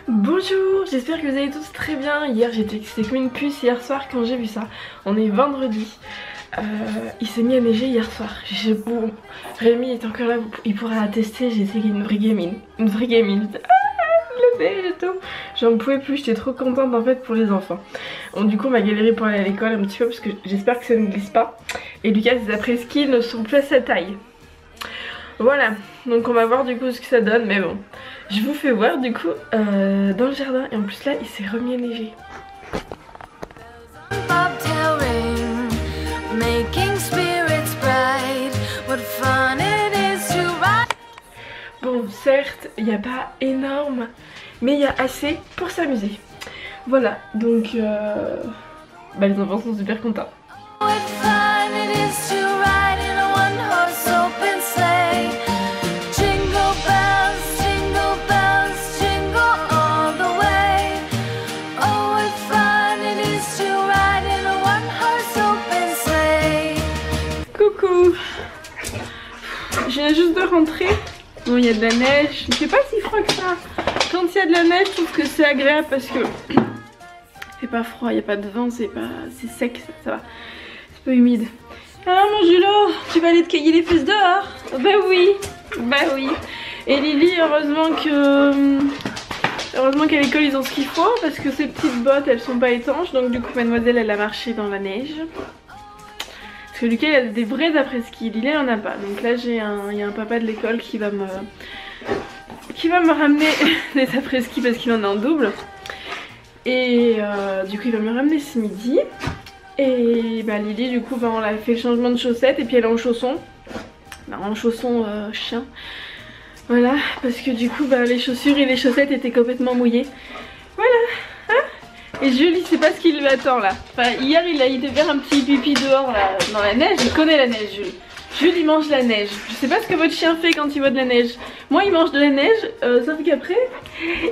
Bonjour, j'espère que vous allez tous très bien. Hier j'étais excitée comme une puce hier soir quand j'ai vu ça. On est vendredi. Il s'est mis à neiger hier soir. Bon, Rémi est encore là, il pourra attester, j'étais une vraie gamine. Une vraie gamine. Le neige et tout. J'en pouvais plus, j'étais trop contente en fait pour les enfants. Bon, du coup on m'a galéré pour aller à l'école un petit peu parce que j'espère que ça ne glisse pas. Et Lucas, ses après-ski ne sont plus à sa taille. Voilà, donc on va voir du coup ce que ça donne, mais bon. Je vous fais voir du coup dans le jardin, et en plus là il s'est remis à neiger. Bon, certes il n'y a pas énorme, mais il y a assez pour s'amuser. Voilà, donc les enfants sont super contents. Coucou. Je viens juste de rentrer. Bon, il y a de la neige. Il fait pas si froid que ça. Quand il y a de la neige, je trouve que c'est agréable parce que c'est pas froid, il n'y a pas de vent, c'est sec, ça va. C'est pas humide. Alors mon Julo, tu vas aller te cailler les fesses dehors? Bah oui, bah oui. Et Lily, heureusement qu'à l'école ils ont ce qu'il faut parce que ces petites bottes elles sont pas étanches, donc du coup mademoiselle elle a marché dans la neige. Parce que Lucas il a des vrais après-ski, Lily elle en a pas. Donc là il y a un papa de l'école qui va me ramener des après-ski parce qu'il en a en double. Et du coup il va me ramener ce midi. Et bah Lily du coup on a fait le changement de chaussettes et puis elle est en chaussons. En chaussons chien. Voilà, parce que du coup les chaussures et les chaussettes étaient complètement mouillées. Voilà, hein. Et Jules il sait pas ce qui lui attend là. Enfin hier il devait faire un petit pipi dehors là, dans la neige. Il connaît la neige Jules. Jules il mange la neige. Je sais pas ce que votre chien fait quand il voit de la neige. Moi il mange de la neige, sauf qu'après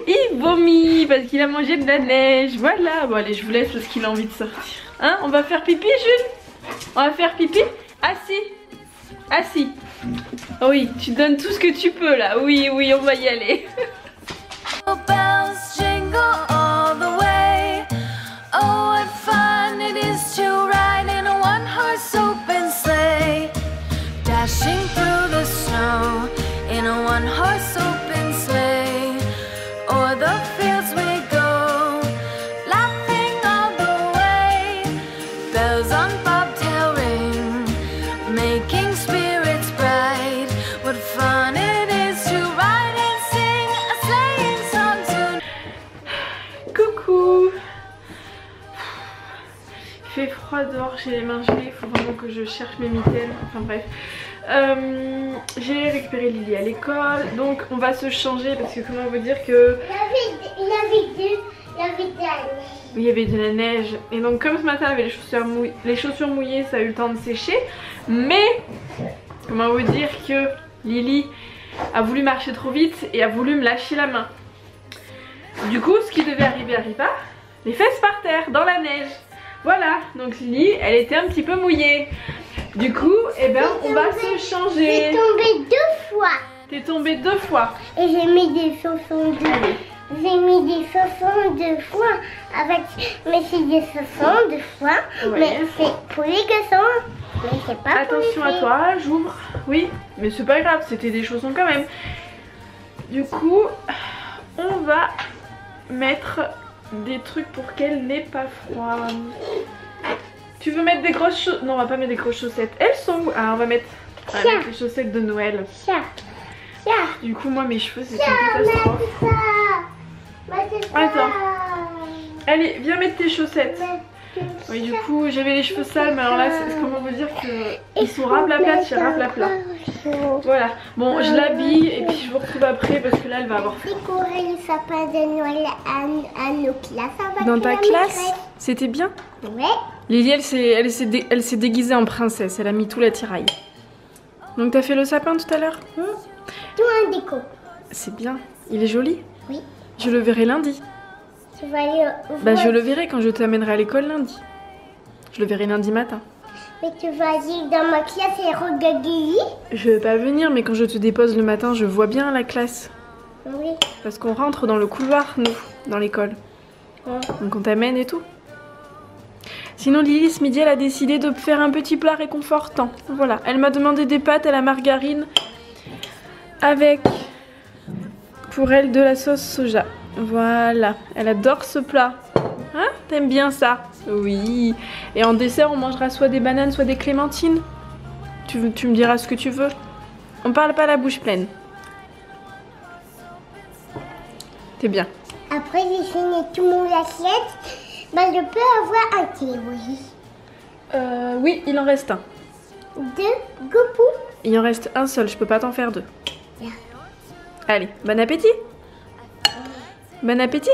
il vomit parce qu'il a mangé de la neige. Voilà, bon allez je vous laisse parce qu'il a envie de sortir. Hein, on va faire pipi Jules? On va faire pipi? Assis. Assis. Oh oui, tu donnes tout ce que tu peux là. Oui, oui, on va y aller. Il fait froid dehors, j'ai les mains gelées, il faut vraiment que je cherche mes mitaines, enfin bref. J'ai récupéré Lily à l'école, donc on va se changer parce que comment vous dire que... Il y avait de la neige. Et donc comme ce matin il y avait les chaussures mouillées, ça a eu le temps de sécher. Mais comment vous dire que Lily a voulu marcher trop vite et a voulu me lâcher la main. Du coup ce qui devait arriver arriva, les fesses par terre dans la neige. Voilà, donc Lily, elle était un petit peu mouillée. Du coup, on va se changer. J'ai tombé 2 fois. T'es tombée 2 fois. Et j'ai mis des chaussons J'ai mis des chaussons 2 fois. Mais c'est des chaussons 2 fois. Ouais. Mais c'est pour les garçons. Mais c'est pas attention à toi, j'ouvre. Oui, mais c'est pas grave, c'était des chaussons quand même. Du coup, on va mettre des trucs pour qu'elle n'ait pas froid. Tu veux mettre des grosses chaussettes? Non, on va pas mettre des grosses chaussettes. Elles sont où? Ah, on va mettre les chaussettes de Noël. Du coup, moi, mes cheveux, c'est une catastrophe. Attends. Allez, viens mettre tes chaussettes. Oui, du coup, j'avais les cheveux sales, mais alors là, comment vous dire qu'ils sont raplaplat chez raplaplat. Voilà. Bon, je l'habille et puis je vous retrouve après parce que là, elle va avoir froid. Décorer le sapin de Noël à nos classes. Dans ta classe? C'était bien? Ouais. Lily, elle s'est déguisée en princesse. Elle a mis tout l'attirail. Donc, t'as fait le sapin tout à l'heure? Tout en déco. C'est bien. Il est joli? Oui. Je le verrai lundi. Tu vas aller je le verrai quand je t'amènerai à l'école lundi. Je le verrai lundi matin. Mais tu vas aller dans ma classe et regarder. Je vais pas venir, mais quand je te dépose le matin, je vois bien la classe. Oui. Parce qu'on rentre dans le couloir, nous, dans l'école. Donc on t'amène et tout. Sinon Lily, ce midi, elle a décidé de faire un petit plat réconfortant. Voilà, elle m'a demandé des pâtes à la margarine avec, pour elle, de la sauce soja. Voilà, elle adore ce plat. Hein? T'aimes bien ça? Oui. Et en dessert, on mangera soit des bananes, soit des clémentines. Tu me diras ce que tu veux. On parle pas la bouche pleine. T'es bien. Après, j'ai fini tout mon assiette. Bah, je peux avoir un thé, oui. Oui, il en reste un. 2 goupous. Il en reste un seul, je peux pas t'en faire 2. Bien. Allez, bon appétit. Bon appétit.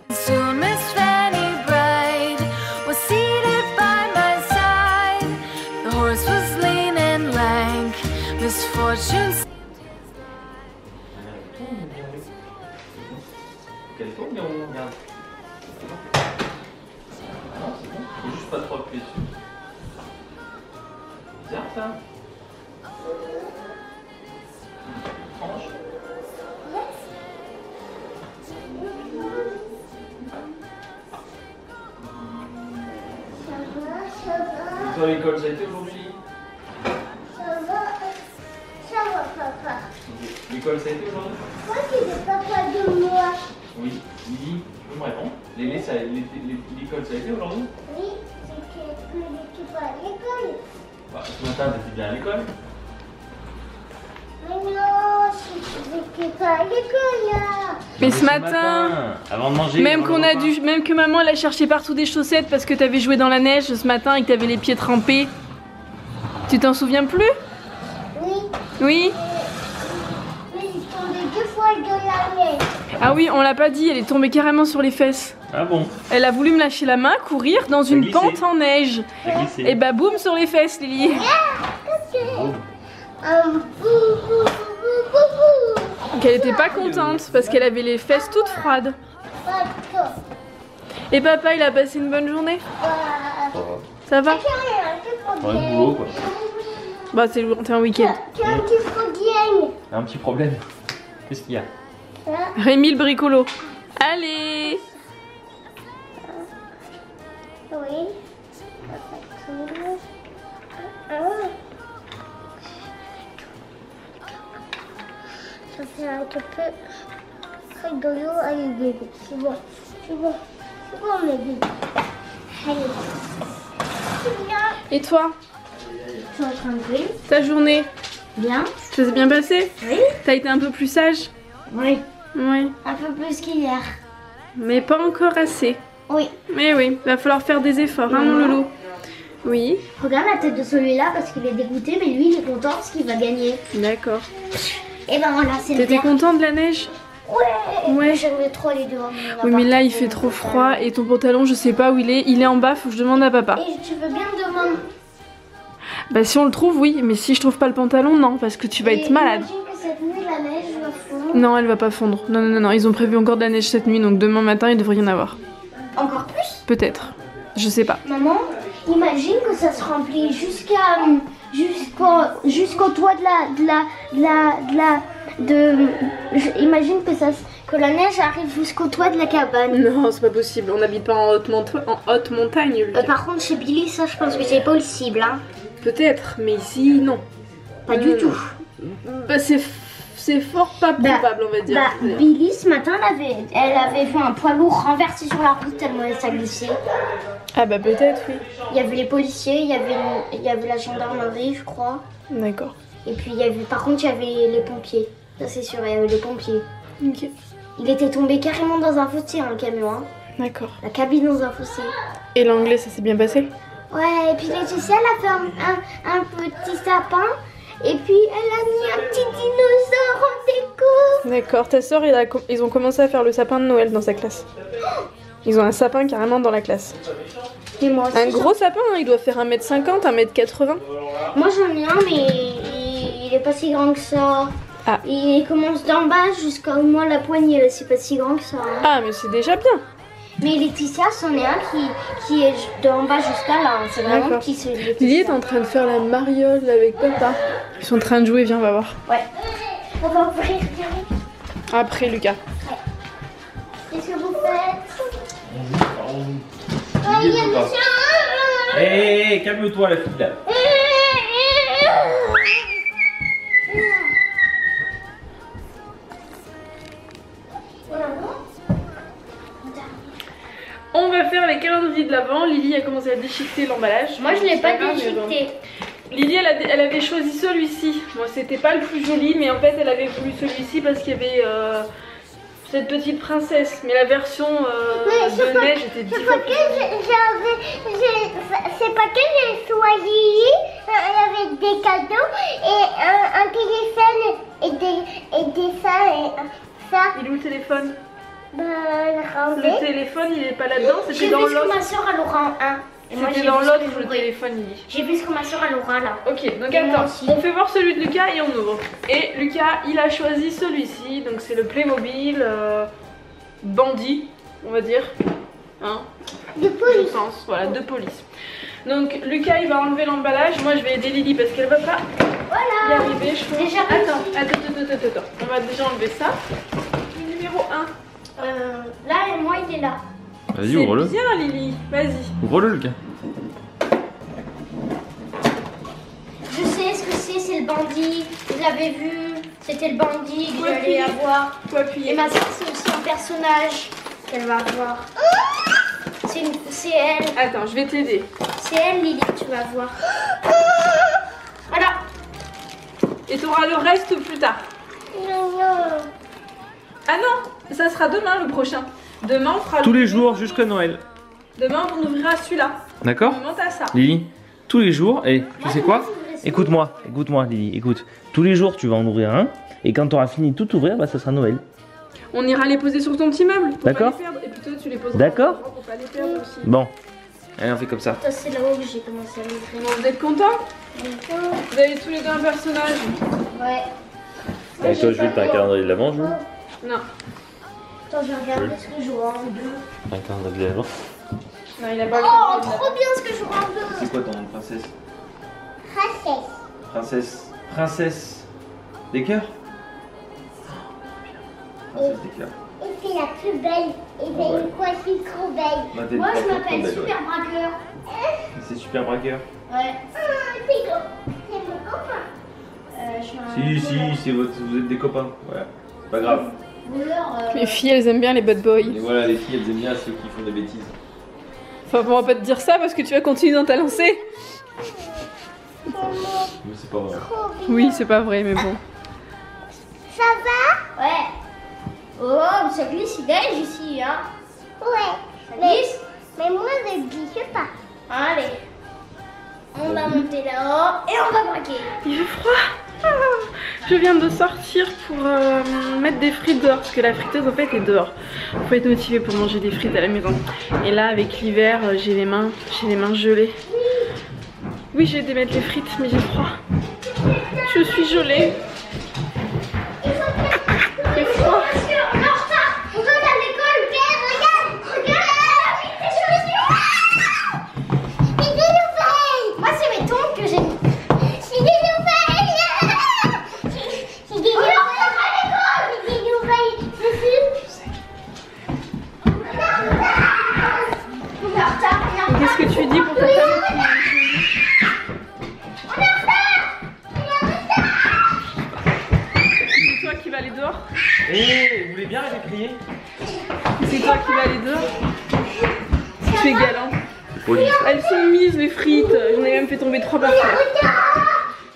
Soon Miss Fanny Bright was seated by my side. The horse was lean and lank. Misfortune. Quelle forme on regarde? Non, c'est bon. Faut juste pas trop appuyer dessus. Bizarre ça. Franche. Ça va. Toi, l'école, ça a été aujourd'hui? Ça va, papa. L'école, ça a été aujourd'hui? Moi, c'est le papa de moi. Oui. Lily, tu peux me répondre? L'école, ça a été aujourd'hui? Oui, c'est que j'étais pas à l'école. Bah, ce matin, t'étais bien à l'école? Mais non, j'étais pas à l'école là. Mais ce matin, avant de manger, même que maman elle a cherché partout des chaussettes parce que t'avais joué dans la neige ce matin et que t'avais les pieds trempés. Tu t'en souviens plus? Oui, Oui? mais j'ai tombé 2 fois dans la neige. Ah oui, on l'a pas dit, elle est tombée carrément sur les fesses. Ah bon? Elle a voulu me lâcher la main, courir dans une glissé. pente en neige. J'ai glissé. Et bah boum sur les fesses, Lily. Donc elle était pas contente parce qu'elle avait les fesses toutes froides. Et papa, il a passé une bonne journée? Ça va? Ouais, le boulot quoi. Bah c'est un week-end. Tu as un petit problème. Un petit problème. Qu'est-ce qu'il y a? Rémi le bricolo. Allez! Oui. Ça fait un petit peu rigolo. Allez, bébé. C'est bon. C'est bon. C'est bon, mes bébés. Allez. C'est bien. Et toi? Je suis en train de jouer. Ta journée? Bien. Ça s'est bien passé? Oui. T'as été un peu plus sage? Oui. Oui. Un peu plus qu'hier. Mais pas encore assez. Oui. Mais oui, va falloir faire des efforts, hein mon loulou? Oui. Regarde la tête de celui-là parce qu'il est dégoûté, mais lui il est content parce qu'il va gagner. D'accord. Et ben voilà, c'est le T'étais vert. content de la neige? Ouais. Ouais. J'aimerais trop aller dehors. Oui mais là il fait trop froid et ton pantalon je sais pas où il est en bas, faut que je demande à papa. Et tu veux bien me demander. Bah si on le trouve oui, mais si je trouve pas le pantalon non, parce que tu vas être malade. Imagine que cette nuit la neige va fondre. Non elle va pas fondre, non, ils ont prévu encore de la neige cette nuit donc demain matin il devrait y en avoir. Encore plus. Peut-être, je sais pas. Maman, imagine que ça se remplit jusqu'au toit imagine que la neige arrive jusqu'au toit de la cabane. Non c'est pas possible, on n'habite pas en haute montagne Lucas. Par contre chez Billy ça je pense que c'est possible hein. Peut-être, mais ici non. Pas du tout. Bah c'est fort pas probable on va dire. Billy ce matin elle avait vu un poids lourd renversé sur la route tellement elle s'est glissée. Ah bah peut-être oui. Il y avait les policiers, il y avait la gendarmerie je crois. D'accord. Et puis par contre il y avait les pompiers. Ça c'est sûr, il y avait les pompiers. Ok. Il était tombé carrément dans un fossé hein, le camion. Hein. D'accord. La cabine dans un fossé. Et l'anglais ça s'est bien passé? Ouais, et puis Laetitia elle a fait un petit sapin. Et puis elle a mis un petit dinosaure en déco. D'accord, ta soeur ils ont commencé à faire le sapin de Noël dans sa classe. Ils ont un sapin carrément dans la classe. Et moi aussi, Un gros sapin, hein, il doit faire 1m50, 1m80. Moi j'en ai un mais il est pas si grand que ça. Ah. Il commence d'en bas jusqu'à au moins la poignée, c'est pas si grand que ça. Hein. Ah mais c'est déjà bien. Mais Laetitia, c'en est un qui est d'en bas jusqu'à là. Hein. C'est vraiment D'accord. petit celui. Lily est en train de faire la mariole avec papa. Ils sont en train de jouer, viens on va voir. Ouais. On va ouvrir. Après Lucas. Qu'est-ce que vous faites? On joue. Oh, il y a monsieur. Hé, calme-toi la fille là. On va faire les calendriers de l'Avent. Lily a commencé à déchiqueter l'emballage. Moi, je l'ai pas grave, mais bon. déchiqueté. Lily, elle avait choisi celui-ci. Bon, c'était pas le plus joli, mais en fait, elle avait voulu celui-ci parce qu'il y avait cette petite princesse. Mais la version de neige était 10 fois plus jolie. C'est pas que j'ai choisi. Il y avait des cadeaux et un téléphone et des ça et ça. Il est où le téléphone? Le Le téléphone, il est pas là-dedans, c'était dans J'ai vu ce que l'autre. ma soeur elle aura en 1. Et moi, C'était j'ai dans vu ce l'autre que le j'aurais. téléphone, Lily. J'ai vu ce que ma soeur elle aura là. Ok, donc Et moi attends, aussi. on fait voir celui de Lucas et on ouvre. Et Lucas, il a choisi celui-ci, donc c'est le Playmobil bandit, on va dire. Hein, De je police. pense, voilà, de police. Donc Lucas, il va enlever l'emballage. Moi, je vais aider Lily parce qu'elle va pas y Voilà. arriver, je pense. Déjà Attends. On va déjà enlever ça. Le numéro 1. Là et moi il est là. Vas-y, ouvre-le. C'est bien, Lily. Vas-y. Ouvre-le, Lucas. Je sais ce que c'est le bandit. Vous l'avez vu. C'était le bandit que Faut j'allais appuyer. avoir. Faut appuyer. Et ma soeur c'est aussi un personnage qu'elle va avoir. C'est elle. Attends, je vais t'aider. C'est elle Lily, tu vas voir. Voilà. Et tu auras le reste plus tard. Non. Ah non, ça sera demain le prochain. Demain, on fera Tous les jours jusqu'à Noël. Demain, on ouvrira celui-là. D'accord? On monte à ça. Lily, tous les jours, et tu sais quoi? Écoute-moi, Lily, écoute. Tous les jours, tu vas en ouvrir un, et quand tu auras fini de tout ouvrir, bah ça sera Noël. On ira les poser sur ton petit meuble. Pour D'accord. pas les perdre. Et puis toi, tu les poseras. D'accord. Pour pas les perdre aussi. Bon, allez, on fait comme ça. Ça c'est là-haut que j'ai commencé à l'ouvrir. Bon, vous êtes contents? Vous avez tous les deux un personnage? Ouais. Et toi, Jules, t'as un calendrier de l'avant, Jules? Non. Attends, je regarde ce que je vois en deux. Un calendrier de l'avant. Non, il a pas Oh, le trop bien ce que je vois en deux. C'est quoi ton nom, princesse? Princesse. Princesse des cœurs? Princesse des cœurs. Et c'est la plus belle. Et c'est Ouais. une coiffure trop belle. Bah, t'es Moi pas je trop m'appelle belle, Super Braqueur. C'est super braqueur. Ouais. C'est mon copain. Si, vous êtes des copains. Voilà, c'est pas grave. Les filles, elles aiment bien les bad boys. Et voilà, les filles, elles aiment bien ceux qui font des bêtises. Enfin, on va pas te dire ça parce que tu vas continuer dans ta lancée. Mais c'est pas vrai. Oui, c'est pas vrai, mais bon. Ça va? Ouais. Oh, ça glisse, il neige ici, hein? Ouais. Ça glisse? Mais moi, je glisse pas. Allez. On va monter là-haut et on va braquer. Il fait froid. Ah, je viens de sortir pour mettre des frites dehors parce que la friteuse en fait est dehors. Faut être motivé pour manger des frites à la maison. Et là avec l'hiver j'ai les mains gelées. Oui, j'ai été mettre les frites mais j'ai froid. Je suis gelée. J'ai froid. On est en retard. On doit aller à l'école. Regarde. C'est des nouvelles. Moi, c'est mes tongs que j'ai mis. C'est des nouvelles. C'est des nouvelles. C'est des nouvelles. C'est sûr. On est en retard. Qu'est-ce que tu dis pour ta femme? C'est toi qui vas aller dehors? Hé, vous voulez bien aller crier? C'est toi qui vas aller dehors? Tu es galant. Police. Elles sont mises les frites. J'en ai même fait tomber 3 par terre.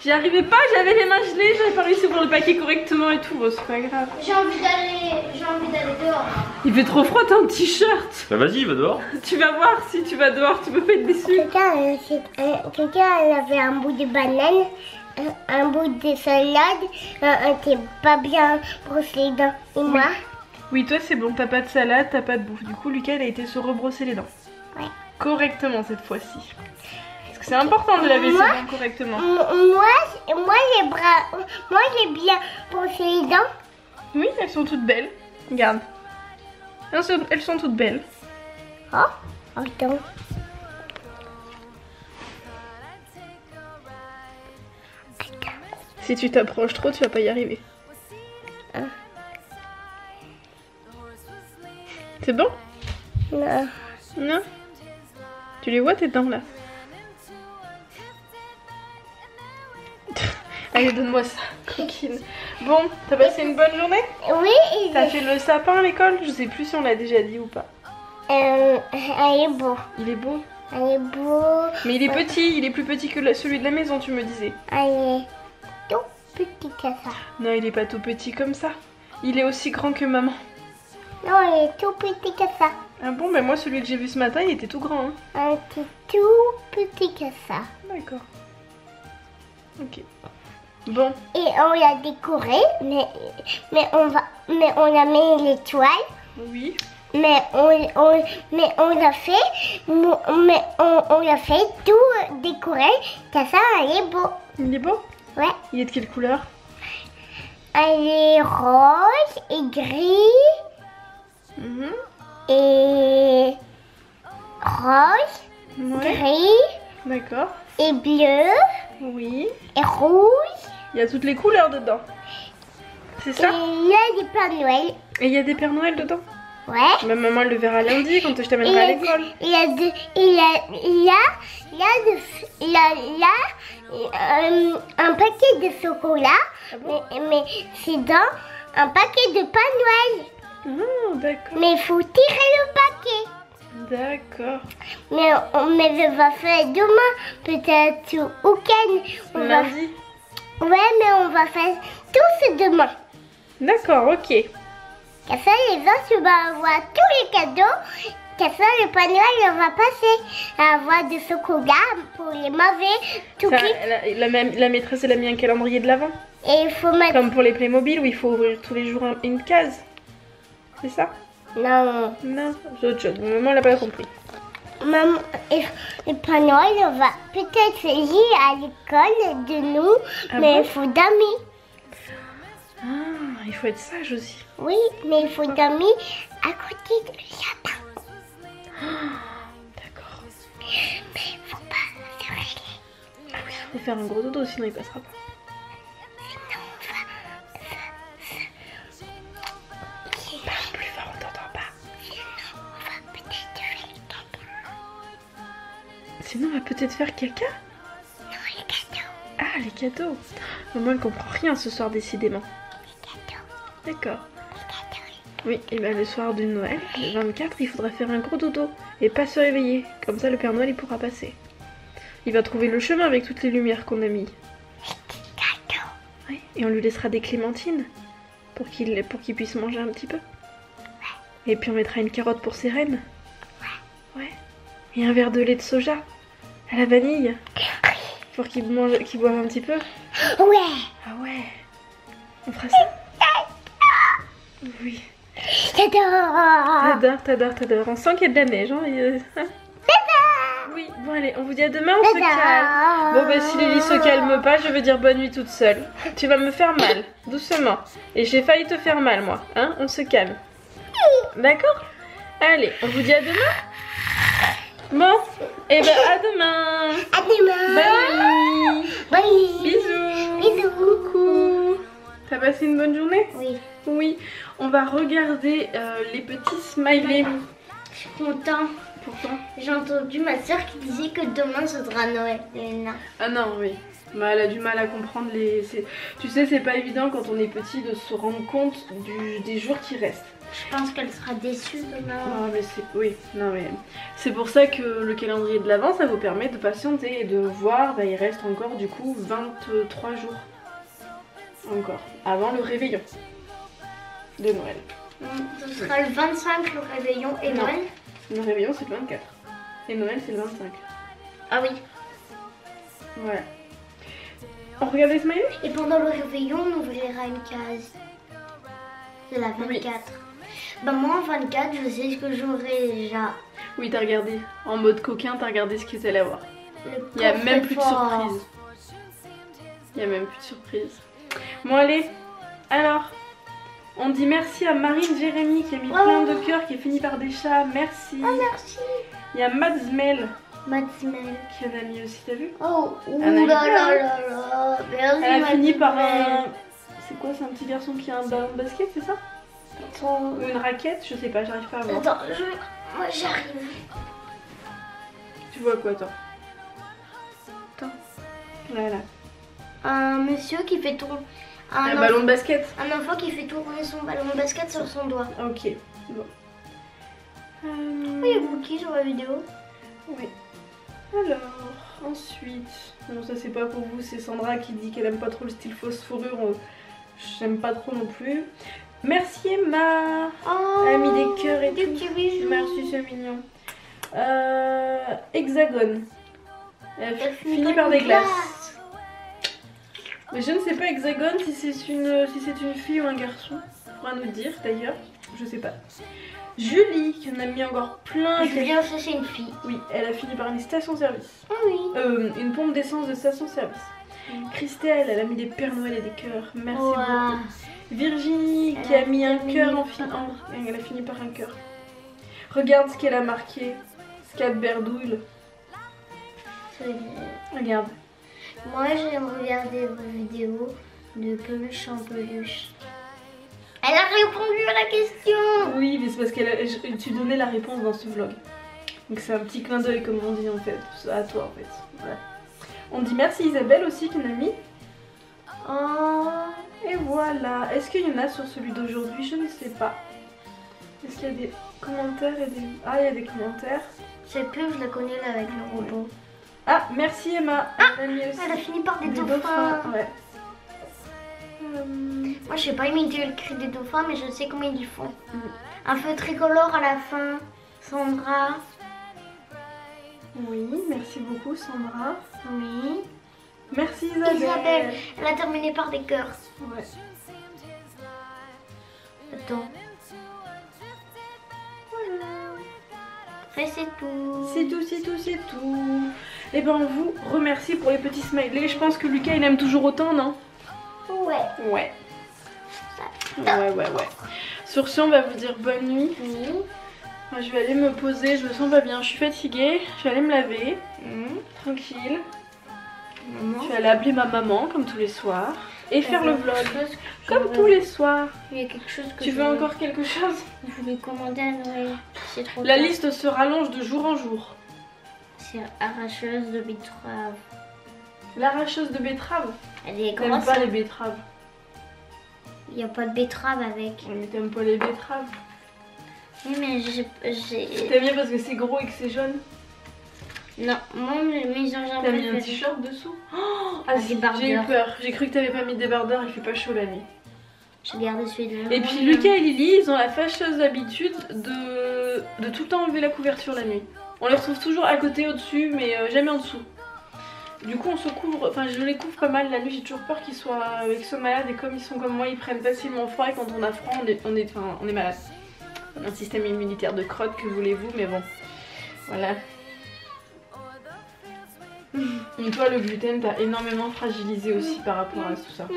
J'y arrivais pas, j'avais les mains gelées, j'avais pas réussi à ouvrir le paquet correctement et tout. Bon, c'est pas grave. J'ai envie d'aller dehors. Il fait trop froid, t'as un t-shirt. Bah vas-y, va dehors. Tu vas voir, si tu vas dehors, tu peux pas être déçu. Quelqu'un avait un bout de banane, un bout de salade, t'es pas bien brossé les dents. Et moi? Oui, toi c'est bon, t'as pas de salade, t'as pas de bouffe. Du coup, Lucas il a été se rebrosser les dents. Ouais. Correctement cette fois-ci. Parce que c'est important de laver ses dents correctement. Moi j'ai bien brossé les dents. Oui, elles sont toutes belles. Regarde. Elles sont toutes belles. Oh, attends. Si tu t'approches trop, tu vas pas y arriver. C'est bon? Non. Non? Tu les vois tes dents là? Allez, donne-moi ça, coquine. Bon, t'as passé une bonne journée? Oui, T'as fait le sapin à l'école? Je sais plus si on l'a déjà dit ou pas. elle est beau. Il est beau. Elle est beau. Mais il est petit, il est plus petit que celui de la maison, tu me disais. Elle est tout petit que ça. Non, il est pas tout petit comme ça. Il est aussi grand que maman. Non, elle est tout petit que ça. Ah bon, ben moi celui que j'ai vu ce matin, il était tout grand. Hein. Elle est tout petit que ça. D'accord. Ok. Bon. Et on l'a décoré, mais on a mis l'étoile. Oui. Mais on l'a fait, on l'a fait tout décoré. Que ça, elle est beau. Il est beau? Ouais. Il est de quelle couleur? Elle est rose et gris Mhm. et rose, Ouais. gris D'accord. et bleu Oui. et rouge. Il y a toutes les couleurs dedans. C'est Et ça? il y a des Pères Noël. Et il y a des Pères Noël dedans? Ouais. Ma maman elle le verra lundi quand je t'amènerai à l'école. Un paquet de chocolat, Ah bon? mais c'est dans un paquet de Père Noël. Ah, d'accord. Mais il faut tirer le paquet. D'accord. Mais je vais faire demain, peut-être au week-end. Lundi? Ouais, mais on va faire tous demain. D'accord, ok. Comme ça, les autres, tu vas avoir tous les cadeaux. Comme ça, le Père Noël, on va passer à avoir du chocolat pour les mauvais. Tout Ça, qui... la maîtresse elle a mis un calendrier de l'avant. Et il faut mettre... Comme pour les Playmobil où il faut ouvrir tous les jours une case. C'est ça? Non. Non, c'est autre chose. Maman elle a pas compris. Maman, le Père Noël, on va peut-être lire à l'école de nous, Ah mais bon? il faut dormir. Ah, il faut être sage aussi. Oui, mais il faut dormir à côté du sapin. D'accord. Mais il faut pas se réveiller. Ah oui, il faut faire un gros dodo sinon il passera pas. Sinon, Parle plus fort, on t'entend pas. on va peut-être faire le cadeau. Sinon on va peut-être faire caca. Non, les cadeaux. Ah, les cadeaux. Maman elle comprend rien ce soir décidément. Les cadeaux. D'accord. Les cadeaux. Oui, et bien le soir de Noël, le 24, il faudra faire un gros dodo et pas se réveiller. Comme ça, le Père Noël, il pourra passer. Il va trouver le chemin avec toutes les lumières qu'on a mis. Les cadeaux. Oui, et on lui laissera des clémentines pour qu'il puisse manger un petit peu. Et puis on mettra une carotte pour ses reines. Ouais. Et un verre de lait de soja à la vanille pour qu'il boive un petit peu. Ouais. Ah ouais. On fera ça? Oui. J'adore. T'adores. On sent qu'il y a de la neige. Hein, oui, bon allez, on vous dit à demain, on se calme. Bon bah si Lily se calme pas, je vais dire bonne nuit toute seule. Tu vas me faire mal, doucement. Et j'ai failli te faire mal moi, hein, on se calme. D'accord? Allez, on vous dit à demain? Bon, et ben à demain. À demain. Bye. Bye. Bisous. Bisous. Coucou. T'as passé une bonne journée? Oui. Oui, on va regarder les petits smileys. Je suis contente. Pourquoi? J'ai entendu ma soeur qui disait que demain ce sera Noël. Ah non, oui. Bah, elle a du mal à comprendre les... Tu sais, c'est pas évident quand on est petit de se rendre compte des jours qui restent. Je pense qu'elle sera déçue demain. Ah, mais c'est... Oui, non mais... C'est pour ça que le calendrier de l'Avent, ça vous permet de patienter et de voir, bah, il reste encore du coup 23 jours. Encore. Avant le réveillon de Noël. Ce sera le 25 le réveillon et Non. Noël. Le réveillon, c'est le 24. Et Noël, c'est le 25. Ah oui. Voilà. On regarde les smileys? Et pendant le réveillon, on ouvrira une case. C'est la 24. Oui. Bah moi en 24, je sais ce que j'aurai déjà. Oui, t'as regardé. En mode coquin, t'as regardé ce qu'ils allaient avoir. Le Il n'y a même plus de coffre-fort. surprise. Il n'y a même plus de surprise. Bon allez, alors, on dit merci à Marine Jérémy qui a mis plein de cœurs, qui est fini par des chats. Merci. Oh merci. Il y a Madsmel Madsmel. qui en a mis aussi, t'as vu? Oh, ouh Elle a là eu là peur, là là. Merci Elle a fini par Madsmel. un... C'est quoi, c'est un petit garçon qui a un ballon de basket, c'est ça? Attends. Ou une raquette, je sais pas, j'arrive pas à voir. Attends, moi j'arrive. Tu vois quoi toi? Attends. Voilà. Un monsieur qui fait tourner... Un ballon de basket. Un enfant qui fait tourner son ballon de basket sur son doigt. Ok. Bon. Oui, il y a Cookie sur la vidéo. Oui. Alors, ensuite... Bon, ça c'est pas pour vous, c'est Sandra qui dit qu'elle aime pas trop le style fausse fourrure. J'aime pas trop non plus. Merci Emma. Oh, Elle a mis des cœurs et des tout. petits bijoux. Merci, c'est mignon. Hexagone. Elle finit par des glaces. Mais je ne sais pas Hexagone si c'est une fille ou un garçon. Il faudra nous dire d'ailleurs. Je sais pas. Julie qui en a mis encore plein. Julien, ça c'est une fille. Oui, elle a fini par une station-service. Ah oui. Une pompe d'essence de station-service. Christelle, elle a mis des Pères Noël et des cœurs. Merci Wow. beaucoup. Virginie qui a mis un cœur elle a fini par un cœur. Regarde ce qu'elle a marqué. Scat Berdouille. Regarde. Moi j'aime regarder vos vidéos de peluche en peluche. Elle a répondu à la question. Oui, mais c'est parce que tu donnais la réponse dans ce vlog. Donc c'est un petit clin d'œil comme on dit en fait, à toi en fait. Voilà. On dit merci Isabelle aussi qui en a mis. Oh, et voilà. Est-ce qu'il y en a sur celui d'aujourd'hui? Je ne sais pas. Est-ce qu'il y a des commentaires et des... Ah, il y a des commentaires. Cette pub, je la connais là avec le robot. Ah, merci Emma. Elle a mis aussi Elle a fini par des des dauphins. Ouais. Moi, je sais pas imiter le cri des dauphins, mais je sais comment ils font. Un feu tricolore à la fin. Sandra. Oui, merci beaucoup Sandra. Oui. Merci Isabelle. Isabelle. Elle a terminé par des cœurs. Ouais. Attends. Voilà. Après, c'est tout. C'est tout, c'est tout, c'est tout. Et ben on vous remercie pour les petits smileys. Je pense que Lucas il aime toujours autant, non? Ouais. Ouais. Ouais. Sur ce, on va vous dire bonne nuit. Oui. Moi, je vais aller me poser, je me sens pas bien, je suis fatiguée. Je vais aller me laver. Tranquille. Maman. Je vais aller appeler ma maman comme tous les soirs. Et faire le vlog. Comme veux- tous les soirs. Il y a quelque chose que Tu veux encore quelque chose? Je voulais commander à Noël. C'est trop La tard. liste se rallonge de jour en jour. C'est arracheuse de betterave. L'arracheuse de betterave. Elle est T'aimes comment pas ça? les betteraves? Il n'y a pas de betterave avec. Ouais, mais t'aimes pas les betteraves. Oui, mais T'aimes bien parce que c'est gros et que c'est jaune. Non, moi mes gingembre T'as mis un préférés. t-shirt dessous? Oh, Un débardeur. j'ai eu peur. J'ai cru que t'avais pas mis de débardeur, il fait pas chaud la nuit. Je garde celui-là. Et puis Lucas et Lily, ils ont la fâcheuse habitude de tout le temps enlever la couverture la nuit. On les retrouve toujours à côté, au-dessus, mais jamais en dessous. Du coup on se couvre, enfin je les couvre pas mal la nuit, j'ai toujours peur qu'ils soient malades et comme ils sont comme moi, ils prennent facilement froid et quand on a froid on est malade. On a un système immunitaire de crotte, que voulez-vous, mais bon, voilà. Et toi le gluten t'as énormément fragilisé aussi par rapport à tout ça.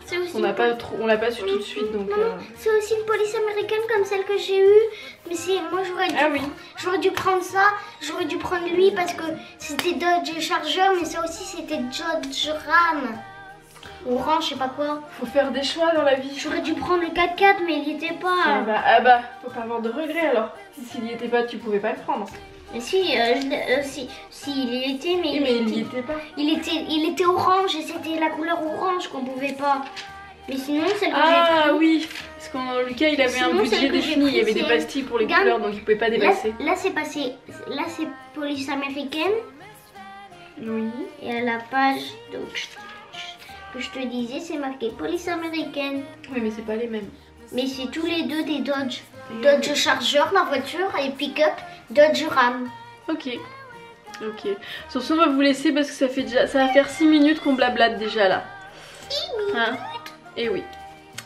C'est aussi On l'a pas su tout de suite donc... C'est aussi une police américaine comme celle que j'ai eue. Mais moi j'aurais dû prendre ça. J'aurais dû prendre lui parce que c'était Dodge Charger, mais ça aussi c'était Dodge Ram. Orange, je sais pas quoi. Faut faire des choix dans la vie. J'aurais dû prendre le 4x4 mais il y était pas. Ah bah, faut pas avoir de regrets alors. S'il y était pas, tu pouvais pas le prendre. Mais si, si il y était, mais, Oui, mais il y était pas. il était orange et c'était la couleur orange qu'on pouvait pas. Mais sinon, celle que j'ai Ah pris. oui, parce qu'en Lucas il avait un Sinon, budget celle que j'ai défini, il y avait prise, des c'est- pastilles pour les Regarde. couleurs donc il pouvait pas dépasser. Là c'est passé. Là c'est police américaine. Oui. Et à la page donc, que je te disais, c'est marqué police américaine. Oui, mais c'est pas les mêmes. Mais c'est tous les deux des Dodge. Dodge Charger, la voiture, et pick-up, Dodge Ram. Ok. Sur ce, on va vous laisser parce que ça va faire 6 minutes qu'on blablate déjà là. 6 minutes. Hein? Et oui.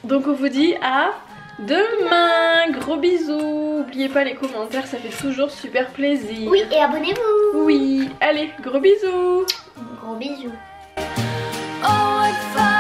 Donc on vous dit à demain. Gros bisous. N'oubliez pas les commentaires, ça fait toujours super plaisir. Oui, et abonnez-vous. Oui. Allez, gros bisous. Gros bisous. Oh, what fun!